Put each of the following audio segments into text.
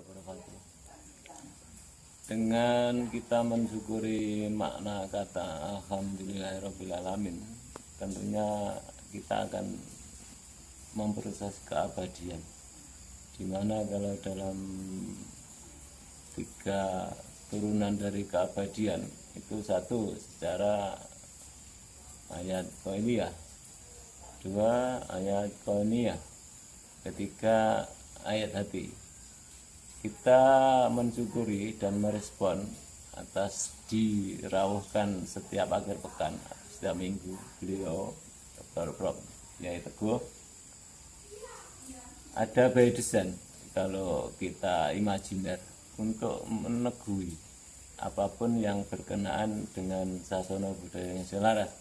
wabarakatuh. Dengan kita mensyukuri makna kata alhamdulillahirrabbilalamin, tentunya kita akan memproses keabadian. Dimana kalau dalam 3 turunan dari keabadian itu, 1 secara ayat qainiyah, 2 ayat qainiyah, 3 ayat hati. Kita mensyukuri dan merespon atas dirawuhkan setiap akhir pekan, setiap minggu beliau Dr. Prof. Yai Teguh ada by design, kalau kita imajiner, untuk menegui apapun yang berkenaan dengan sasana budaya yang selaras.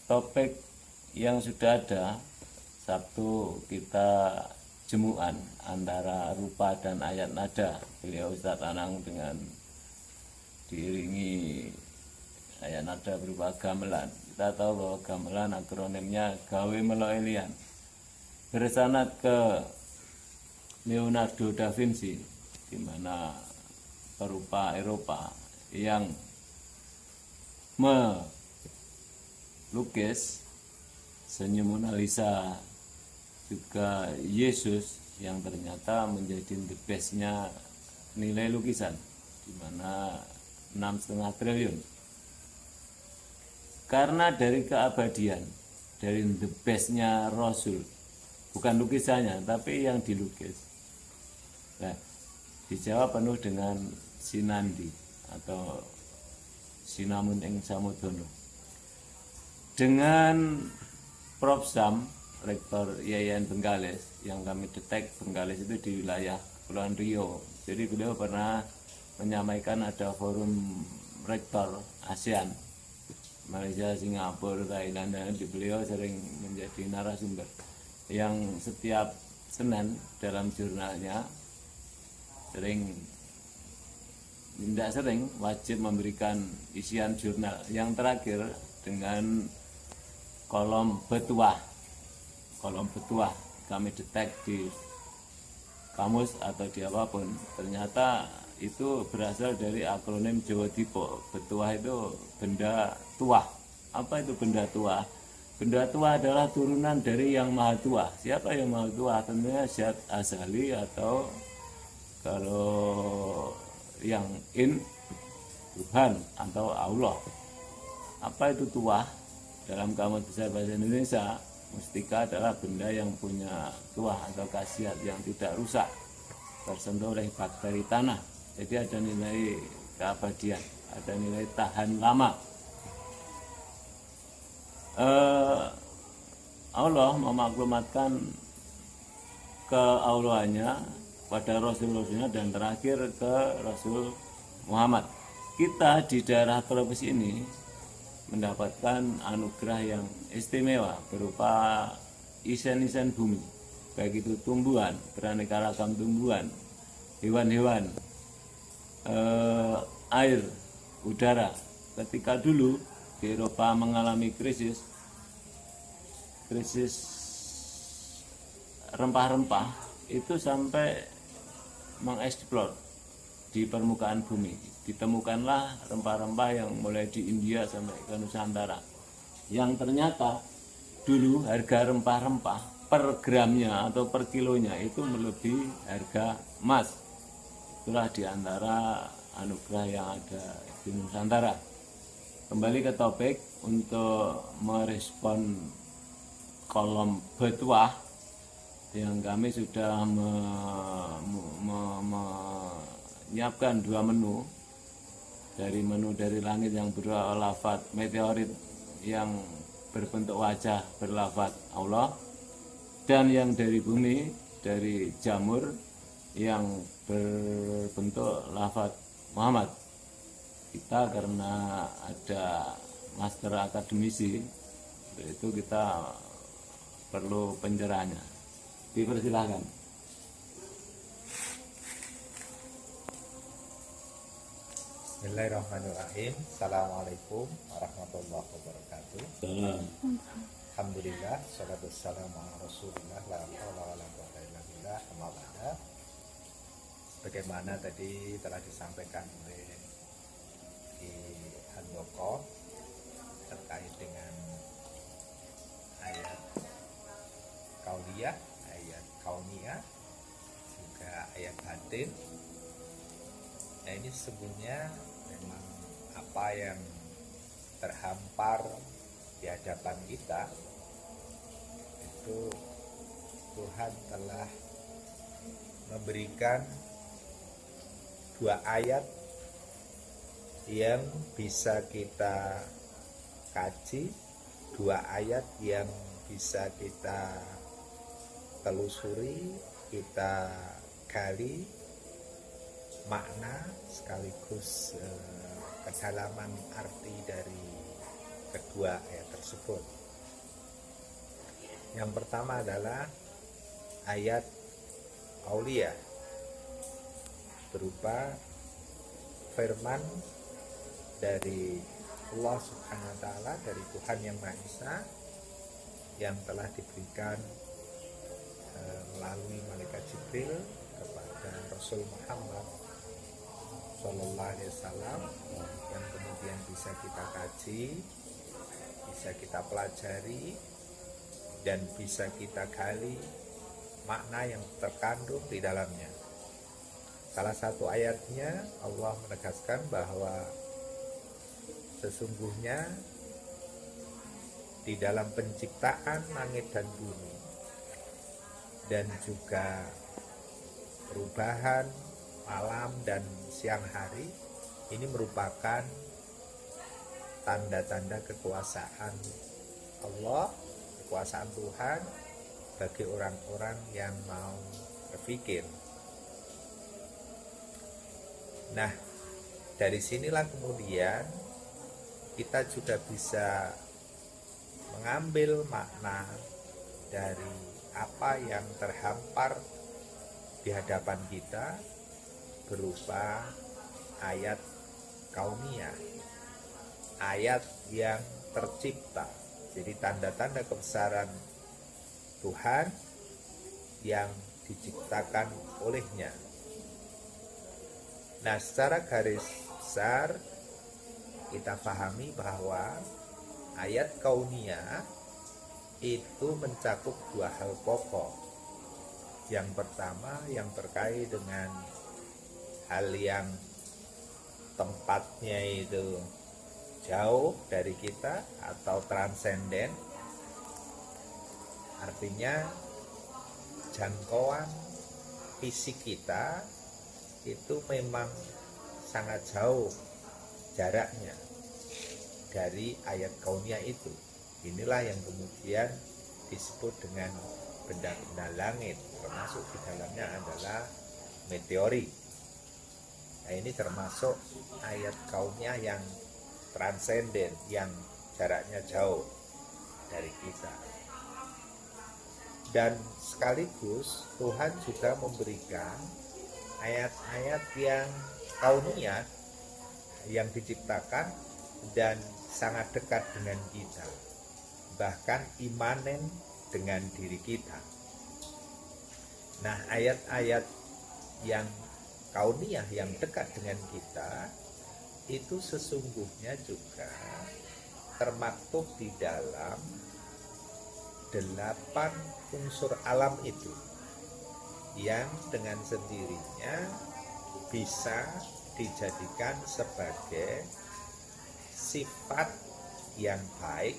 Topik yang sudah ada, Sabtu kita jemuan antara rupa dan ayat nada, beliau Ustadz Anang dengan diiringi ayat nada berupa gamelan. Kita tahu bahwa gamelan akronimnya gawe meloelian, bersanad ke Leonardo da Vinci, di mana perupa Eropa yang melukis senyum Mona Lisa, juga Yesus yang ternyata menjadi the best-nya nilai lukisan, di mana 6,5 triliun. Karena dari keabadian, dari the best-nya Rasul, bukan lukisannya tapi yang dilukis, nah, dijawab penuh dengan sinandi atau sinamun ing samudono. Dengan Prof. Sam, Rektor Yayan Bengkalis, yang kami detek Bengkalis itu di wilayah Kepulauan Riau. Jadi beliau pernah menyampaikan ada forum rektor ASEAN, Malaysia, Singapura, Thailand, dan beliau sering menjadi narasumber yang setiap Senin dalam jurnalnya wajib memberikan isian jurnal. Yang terakhir dengan kolom betuah kami detek di kamus atau di apapun, ternyata itu berasal dari akronim Jawa Dipo. Betuah itu benda tuah. Apa itu benda tuah? Benda tua adalah turunan dari yang maha tua. Siapa yang maha tua? Tentunya Zat Azali, atau kalau yang Tuhan atau Allah. Apa itu tua? Dalam Kamus Besar Bahasa Indonesia, mustika adalah benda yang punya tuah atau khasiat yang tidak rusak, tersentuh oleh bakteri tanah. Jadi ada nilai keabadian, ada nilai tahan lama. Allah memaklumatkan keaulahannya pada Rasul-Rasulnya, dan terakhir ke Rasul Muhammad. Kita di daerah tropis ini mendapatkan anugerah yang istimewa berupa isen-isen bumi, baik itu tumbuhan, beraneka ragam tumbuhan, hewan-hewan, air, udara. Ketika dulu di Eropa mengalami krisis rempah-rempah, itu sampai mengeksplor di permukaan bumi. Ditemukanlah rempah-rempah yang mulai di India sampai ke Nusantara, yang ternyata dulu harga rempah-rempah per gramnya atau per kilonya itu melebihi harga emas. Itulah diantara anugerah yang ada di Nusantara. Kembali ke topik, untuk merespon kolom betuah yang kami sudah menyiapkan 2 menu. Menu dari langit yang berlafaz meteorit yang berbentuk wajah berlafaz Allah, dan yang dari bumi, dari jamur yang berbentuk lafaz Muhammad. Kita karena ada master akademisi, itu kita perlu pencerahannya. Dipersilahkan. Bismillahirrahmanirrahim. Assalamualaikum warahmatullahi wabarakatuh. Alhamdulillah, salatu wassalamu ala Rasulillah, la haula wala quwwata illa billah, amma ba'da. sebagaimana tadi telah disampaikan oleh Ki Handoko terkait dengan ayat kauliyah, ayat kauniyah, juga ayat batin. Nah, ini sesungguhnya memang apa yang terhampar di hadapan kita itu Tuhan telah memberikan dua ayat yang bisa kita kaji, dua ayat yang bisa kita telusuri, kita gali makna sekaligus kedalaman arti dari kedua ayat tersebut. Yang pertama adalah ayat Aulia berupa firman dari Allah Subhanahu wa taala, dari Tuhan yang Maha Esa, yang telah diberikan melalui malaikat Jibril kepada Rasul Muhammad Sallallahu Alaihi Wasallam, yang kemudian bisa kita kaji, bisa kita pelajari, dan bisa kita gali makna yang terkandung di dalamnya. Salah satu ayatnya Allah menegaskan bahwa sesungguhnya di dalam penciptaan langit dan bumi dan juga perubahan malam dan siang hari ini merupakan tanda-tanda kekuasaan Allah, kekuasaan Tuhan bagi orang-orang yang mau berpikir. Nah, dari sinilah kemudian kita juga bisa mengambil makna dari apa yang terhampar di hadapan kita berupa ayat kauniyah, ayat yang tercipta. Jadi tanda-tanda kebesaran Tuhan yang diciptakan olehnya. Nah, secara garis besar kita pahami bahwa ayat kauniyah itu mencakup dua hal pokok. Yang pertama yang terkait dengan hal yang tempatnya itu jauh dari kita atau transenden, artinya jangkauan fisik kita itu memang sangat jauh jaraknya dari ayat kauniyah itu. Inilah yang kemudian disebut dengan benda-benda langit, termasuk di dalamnya adalah meteorit. Nah, ini termasuk ayat kauniyah yang transenden, yang jaraknya jauh dari kita. Dan sekaligus Tuhan juga memberikan ayat-ayat yang kauniyah yang diciptakan dan sangat dekat dengan kita, bahkan imanen dengan diri kita. Nah, ayat-ayat yang kauniyah yang dekat dengan kita itu sesungguhnya juga termaktub di dalam 8 unsur alam itu, yang dengan sendirinya bisa dijadikan sebagai sifat yang baik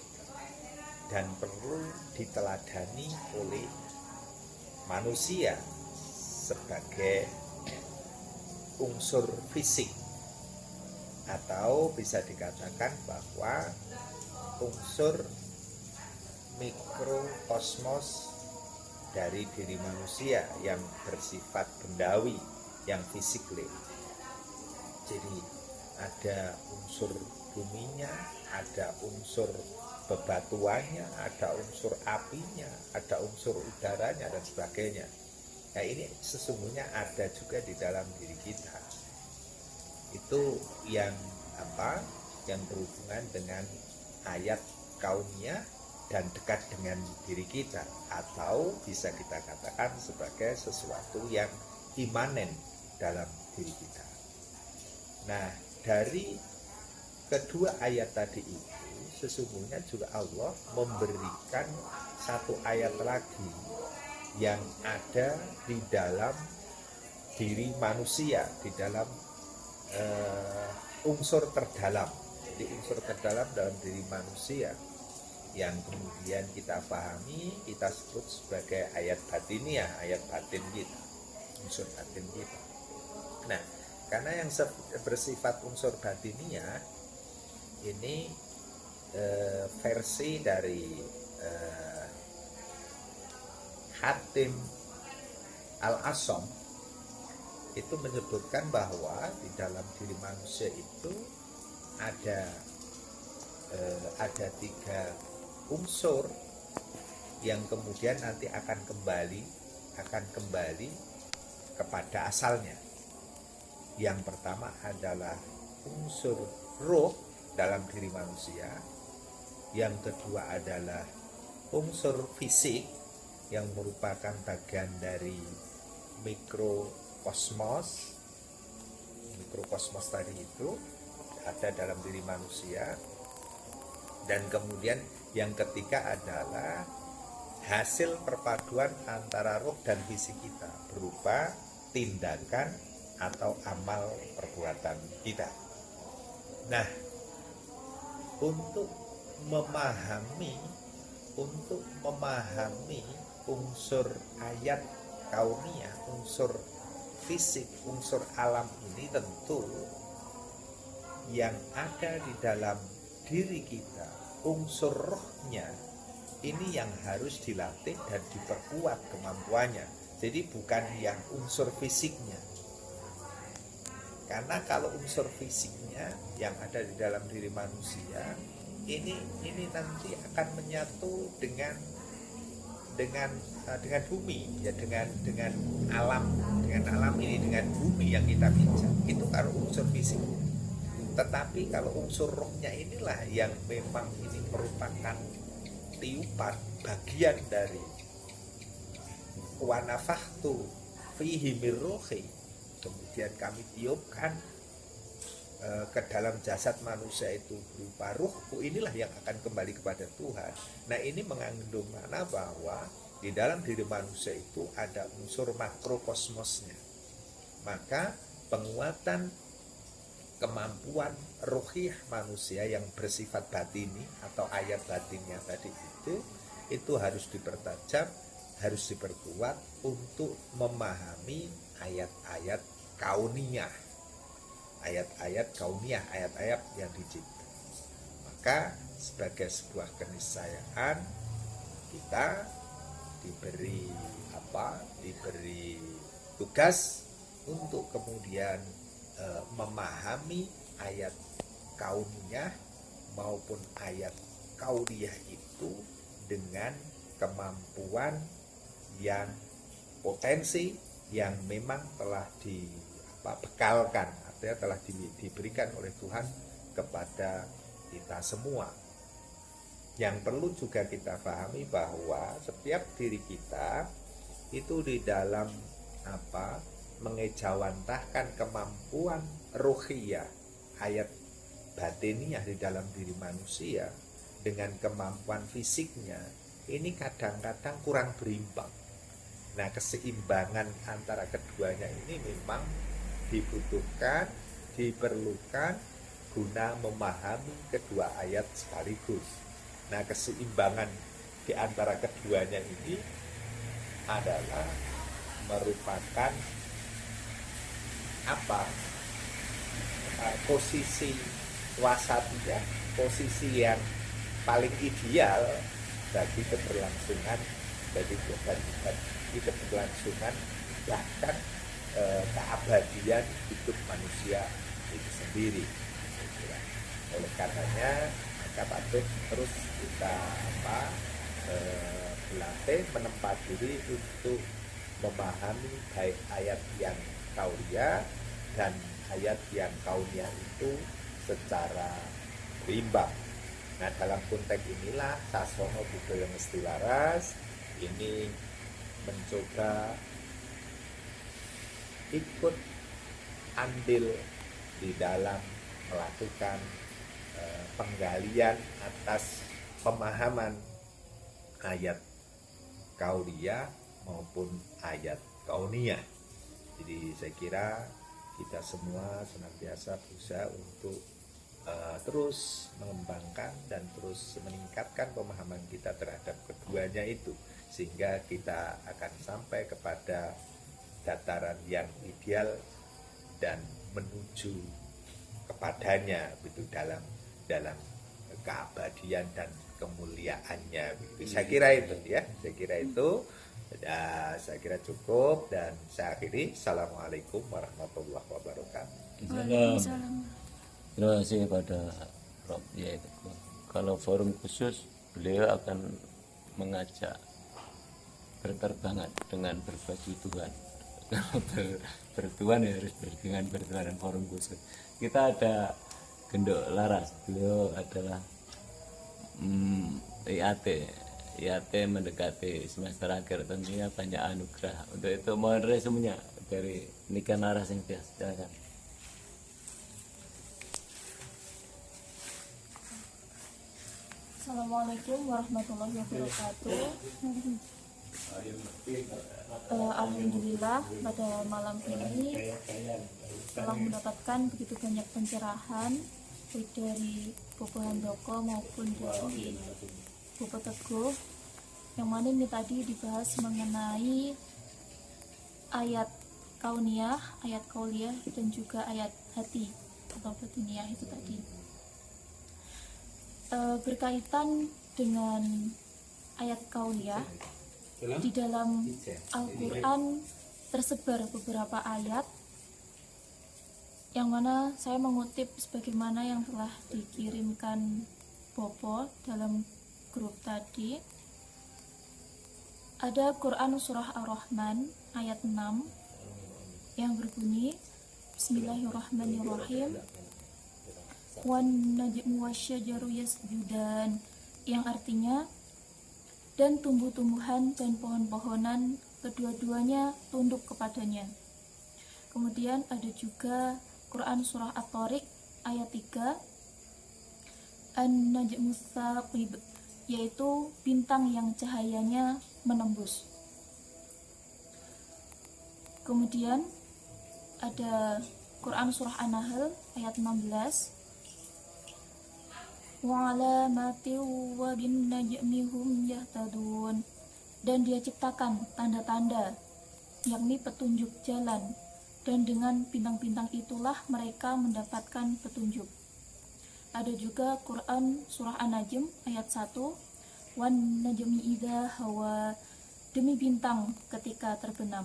dan perlu diteladani oleh manusia sebagai unsur fisik, atau bisa dikatakan bahwa unsur mikrokosmos dari diri manusia yang bersifat bendawi, yang fisikly. Jadi ada unsur buminya, ada unsur bebatuannya, ada unsur apinya, ada unsur udaranya dan sebagainya. Nah, ini sesungguhnya ada juga di dalam diri kita. Itu yang yang berhubungan dengan ayat kauniyah dan dekat dengan diri kita, atau bisa kita katakan sebagai sesuatu yang imanen dalam diri kita. Nah, dari kedua ayat tadi itu sesungguhnya juga Allah memberikan satu ayat lagi yang ada di dalam diri manusia, di dalam unsur terdalam. Jadi unsur terdalam dalam diri manusia yang kemudian kita pahami, kita sebut sebagai ayat batiniah, ayat batin kita, unsur batin kita. Nah, karena yang bersifat unsur batiniah ini versi dari Hatim Al-Asom itu menyebutkan bahwa di dalam diri manusia itu ada 3 unsur yang kemudian nanti akan kembali kepada asalnya. Yang pertama adalah unsur roh dalam diri manusia. Yang kedua adalah unsur fisik yang merupakan bagian dari mikrokosmos tadi itu ada dalam diri manusia. Dan kemudian yang ketiga adalah hasil perpaduan antara roh dan fisik kita berupa tindakan atau amal perbuatan kita. Nah, untuk memahami unsur ayat kauniyah, unsur fisik, unsur alam ini tentu yang ada di dalam diri kita, unsur rohnya ini yang harus dilatih dan diperkuat kemampuannya. Jadi bukan yang unsur fisiknya. Karena kalau unsur fisiknya yang ada di dalam diri manusia ini nanti akan menyatu dengan bumi, ya, dengan alam ini, dengan bumi yang kita pijak. Itu kalau unsur fisiknya. Tetapi kalau unsur rohnya inilah yang memang ini merupakan tiupan bagian dari wa nafakhtu fihi mir ruhi, kemudian kami tiupkan ke dalam jasad manusia itu berupa ruhku, inilah yang akan kembali kepada Tuhan. Nah, ini mengandung makna bahwa di dalam diri manusia itu ada unsur makrokosmosnya. Maka penguatan kemampuan ruhiyah manusia yang bersifat batini atau ayat batinnya tadi itu harus dipertajam, harus diperkuat untuk memahami ayat-ayat kauniyah, ayat-ayat yang dicipta. Maka sebagai sebuah keniscayaan kita diberi tugas untuk kemudian memahami ayat kauniyah maupun ayat kauniyah itu dengan kemampuan yang potensi yang memang telah dibekalkan, artinya telah diberikan oleh Tuhan kepada kita semua. Yang perlu juga kita pahami bahwa setiap diri kita itu di dalam mengejawantahkan kemampuan ruhiyah, ayat batiniah di dalam diri manusia dengan kemampuan fisiknya, ini kadang-kadang kurang berimbang. Nah, keseimbangan antara keduanya ini memang diperlukan guna memahami kedua ayat sekaligus. Nah, keseimbangan di antara keduanya ini adalah merupakan posisi wasatiyah, posisi yang paling ideal bagi keberlangsungan bahkan keabadian hidup manusia itu sendiri. Oleh karenanya maka patut terus kita berlatih, menempa diri untuk memahami baik ayat yang kauniyah dan ayat yang kauniyah itu secara berimbang. Nah, dalam konteks inilah Sasono Budaya Mesti Waras ini mencoba ikut andil di dalam melakukan penggalian atas pemahaman ayat kauliyah maupun ayat kauniyah. Jadi saya kira kita semua senantiasa berusaha untuk terus mengembangkan dan terus meningkatkan pemahaman kita terhadap keduanya itu, sehingga kita akan sampai kepada dataran yang ideal dan menuju kepadanya begitu dalam keabadian dan kemuliaannya begitu. Saya kira itu ya, saya kira itu. Ya, saya kira cukup dan saya akhiri. Assalamualaikum warahmatullahi wabarakatuh. Waalaikumsalam. Terima kasih kepada Rob. Ya, itu. Kalau forum khusus, beliau akan mengajak berterbangan dengan berbagi Tuhan. Kalau bertuan ya harus dengan bertuan dan forum khusus. Kita ada Gendok Laras, beliau adalah IAT mendekati semester akhir, tentunya banyak anugerah. Untuk itu mohon resumenya dari Niken Laras yang biasa. Silakan. Assalamualaikum warahmatullahi wabarakatuh. Alhamdulillah pada malam ini telah mendapatkan begitu banyak pencerahan baik dari Bapak Handoko maupun dari Bapak Teguh, yang mana ini tadi dibahas mengenai ayat kauniyah, ayat kauliyah, dan juga ayat hati atau batiniah itu tadi. Berkaitan dengan ayat kauliyah, di dalam Al-Quran tersebar beberapa ayat yang mana saya mengutip sebagaimana yang telah dikirimkan Bopo dalam grup tadi. Ada Quran surah Ar-Rahman ayat 6 yang berbunyi Bismillahirrahmanirrahim, wan najmu wasyajaru yasjudan, yang artinya dan tumbuh-tumbuhan dan pohon-pohonan kedua-duanya tunduk kepadanya. Kemudian ada juga Quran surah At-Tariq ayat 3, an-najmu tsaqib, yaitu bintang yang cahayanya menembus. Kemudian ada Quran surah An-Nahl ayat 16, wa'alamati wa bin najmi hum yahtadun, dan dia ciptakan tanda-tanda yakni petunjuk jalan, dan dengan bintang-bintang itulah mereka mendapatkan petunjuk. Ada juga Quran surah An-Najm ayat 1, wan najmi idza hawa, demi bintang ketika terbenam.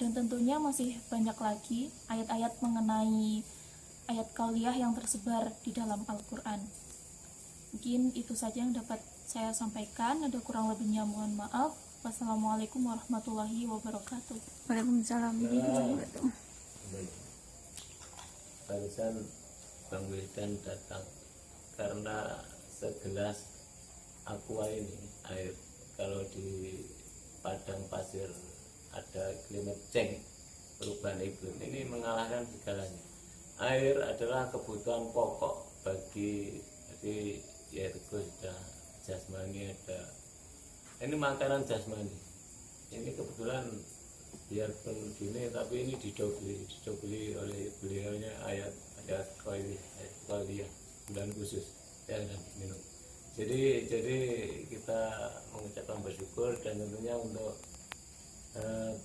Dan tentunya masih banyak lagi ayat-ayat mengenai ayat kauliyah yang tersebar di dalam Al-Quran. Mungkin itu saja yang dapat saya sampaikan. Ada kurang lebihnya mohon maaf. Wassalamualaikum warahmatullahi wabarakatuh. Waalaikumsalam. Barusan Bang Wildan datang karena segelas aqua ini, air, kalau di padang pasir ada climate change, perubahan iklim, ini mengalahkan segalanya. Air adalah kebutuhan pokok bagi, jadi yaitu sudah jasmani, ada ini makanan jasmani. Ini kebetulan biarpun gini tapi ini didobeli oleh beliaunya ayat kauliyah bulan khusus ya, dan minum. Jadi kita mengucapkan bersyukur, dan tentunya untuk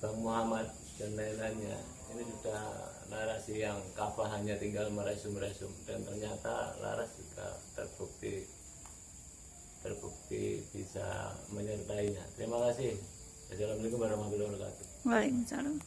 Bang Muhammad dan lain-lainnya, ini sudah narasi yang kafah hanya tinggal meresum-resum, dan ternyata Laras juga terbukti bisa menyertainya. Terima kasih. Assalamualaikum warahmatullahi wabarakatuh. Waalaikumsalam.